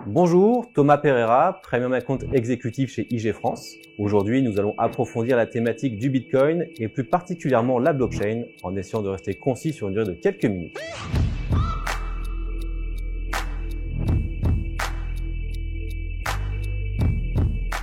Bonjour, Thomas Pereira, Premium Account exécutif chez IG France. Aujourd'hui, nous allons approfondir la thématique du Bitcoin et plus particulièrement la blockchain en essayant de rester concis sur une durée de quelques minutes.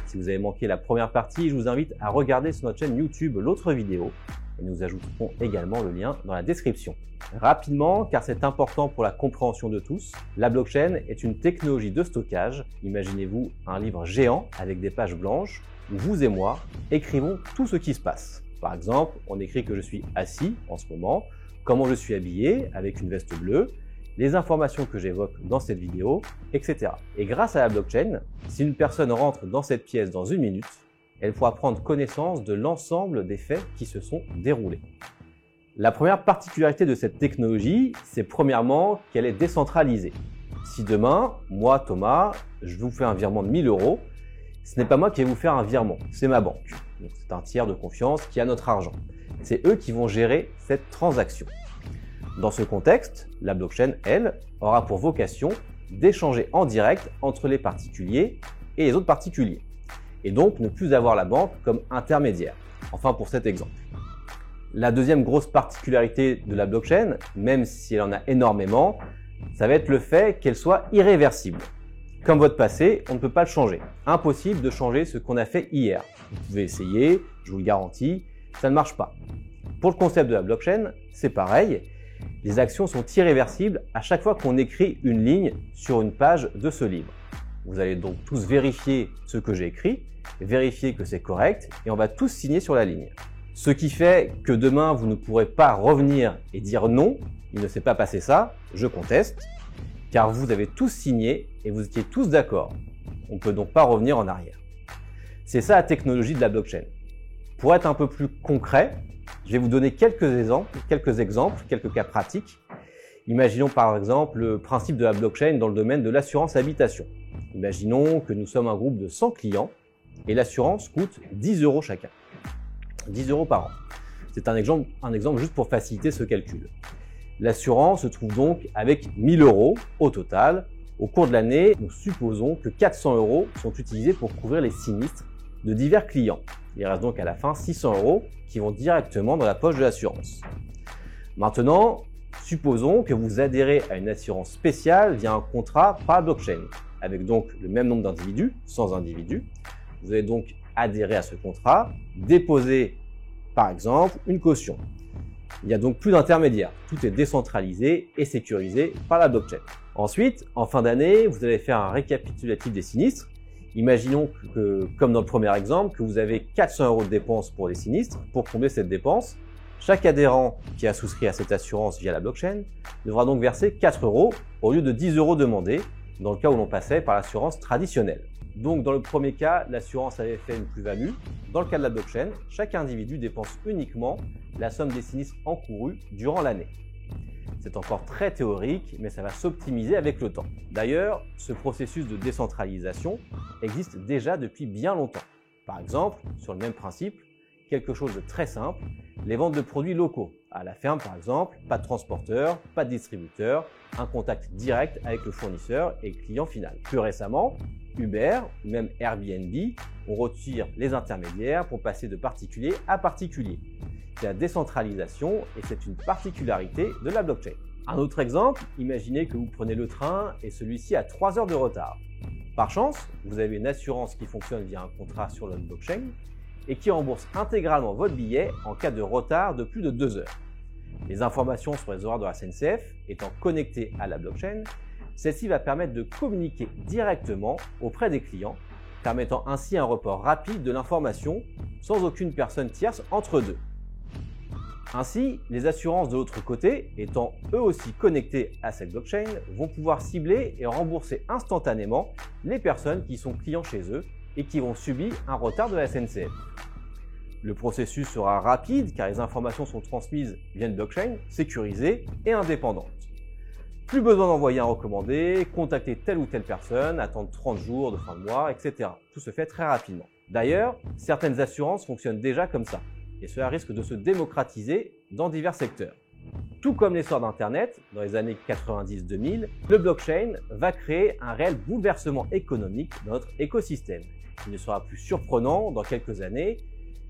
Si vous avez manqué la première partie, je vous invite à regarder sur notre chaîne YouTube l'autre vidéo et nous ajouterons également le lien dans la description. Rapidement, car c'est important pour la compréhension de tous, la blockchain est une technologie de stockage. Imaginez-vous un livre géant avec des pages blanches où vous et moi écrivons tout ce qui se passe. Par exemple, on écrit que je suis assis en ce moment, comment je suis habillé avec une veste bleue, les informations que j'évoque dans cette vidéo, etc. Et grâce à la blockchain, si une personne rentre dans cette pièce dans une minute, elle pourra prendre connaissance de l'ensemble des faits qui se sont déroulés. La première particularité de cette technologie, c'est premièrement qu'elle est décentralisée. Si demain, moi Thomas, je vous fais un virement de 1000 €, ce n'est pas moi qui vais vous faire un virement, c'est ma banque. C'est un tiers de confiance qui a notre argent. C'est eux qui vont gérer cette transaction. Dans ce contexte, la blockchain, elle, aura pour vocation d'échanger en direct entre les particuliers et les autres particuliers. Et donc ne plus avoir la banque comme intermédiaire. Enfin pour cet exemple. La deuxième grosse particularité de la blockchain, même si elle en a énormément, ça va être le fait qu'elle soit irréversible. Comme votre passé, on ne peut pas le changer. Impossible de changer ce qu'on a fait hier. Vous pouvez essayer, je vous le garantis, ça ne marche pas. Pour le concept de la blockchain, c'est pareil. Les actions sont irréversibles à chaque fois qu'on écrit une ligne sur une page de ce livre. Vous allez donc tous vérifier ce que j'ai écrit, vérifier que c'est correct et on va tous signer sur la ligne. Ce qui fait que demain, vous ne pourrez pas revenir et dire non, il ne s'est pas passé ça, je conteste, car vous avez tous signé et vous étiez tous d'accord. On ne peut donc pas revenir en arrière. C'est ça la technologie de la blockchain. Pour être un peu plus concret, je vais vous donner quelques exemples, quelques cas pratiques. Imaginons par exemple le principe de la blockchain dans le domaine de l'assurance habitation. Imaginons que nous sommes un groupe de 100 clients et l'assurance coûte 10 € chacun. 10 € par an. C'est un exemple juste pour faciliter ce calcul. L'assurance se trouve donc avec 1000 € au total. Au cours de l'année, nous supposons que 400 € sont utilisés pour couvrir les sinistres de divers clients. Il reste donc à la fin 600 € qui vont directement dans la poche de l'assurance. Maintenant, supposons que vous adhérez à une assurance spéciale via un contrat par blockchain, avec donc le même nombre d'individus, 100 individus. Vous allez donc adhérer à ce contrat, déposer par exemple une caution. Il n'y a donc plus d'intermédiaire, tout est décentralisé et sécurisé par la blockchain. Ensuite, en fin d'année, vous allez faire un récapitulatif des sinistres. Imaginons que, comme dans le premier exemple, que vous avez 400 € de dépenses pour les sinistres. Pour combler cette dépense, chaque adhérent qui a souscrit à cette assurance via la blockchain devra donc verser 4 € au lieu de 10 € demandés dans le cas où l'on passait par l'assurance traditionnelle. Donc dans le premier cas, l'assurance avait fait une plus-value. Dans le cas de la blockchain, chaque individu dépense uniquement la somme des sinistres encourus durant l'année. C'est encore très théorique, mais ça va s'optimiser avec le temps. D'ailleurs, ce processus de décentralisation existe déjà depuis bien longtemps. Par exemple, sur le même principe, quelque chose de très simple, les ventes de produits locaux. À la ferme par exemple, pas de transporteur, pas de distributeur, un contact direct avec le fournisseur et le client final. Plus récemment, Uber ou même Airbnb, on retire les intermédiaires pour passer de particulier à particulier. C'est la décentralisation et c'est une particularité de la blockchain. Un autre exemple, imaginez que vous prenez le train et celui-ci a 3 heures de retard. Par chance, vous avez une assurance qui fonctionne via un contrat sur la blockchain et qui rembourse intégralement votre billet en cas de retard de plus de 2 heures. Les informations sur les horaires de la SNCF étant connectées à la blockchain, celle-ci va permettre de communiquer directement auprès des clients, permettant ainsi un report rapide de l'information sans aucune personne tierce entre deux. Ainsi, les assurances de l'autre côté, étant eux aussi connectées à cette blockchain, vont pouvoir cibler et rembourser instantanément les personnes qui sont clients chez eux et qui vont subir un retard de la SNCF. Le processus sera rapide car les informations sont transmises via une blockchain sécurisée et indépendante. Plus besoin d'envoyer un recommandé, contacter telle ou telle personne, attendre 30 jours de fin de mois, etc. Tout se fait très rapidement. D'ailleurs, certaines assurances fonctionnent déjà comme ça et cela risque de se démocratiser dans divers secteurs. Tout comme l'essor d'Internet dans les années 90-2000, le blockchain va créer un réel bouleversement économique dans notre écosystème. Il ne sera plus surprenant dans quelques années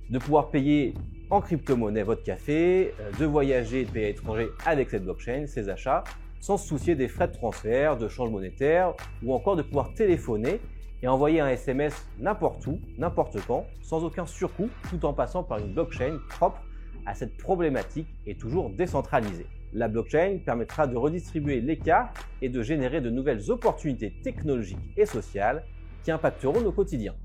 de pouvoir payer en crypto-monnaie votre café, de voyager et de payer à l'étranger avec cette blockchain, ses achats, sans se soucier des frais de transfert, de change monétaire ou encore de pouvoir téléphoner et envoyer un SMS n'importe où, n'importe quand, sans aucun surcoût, tout en passant par une blockchain propre à cette problématique et toujours décentralisée. La blockchain permettra de redistribuer l'écart et de générer de nouvelles opportunités technologiques et sociales qui impacteront nos quotidiens.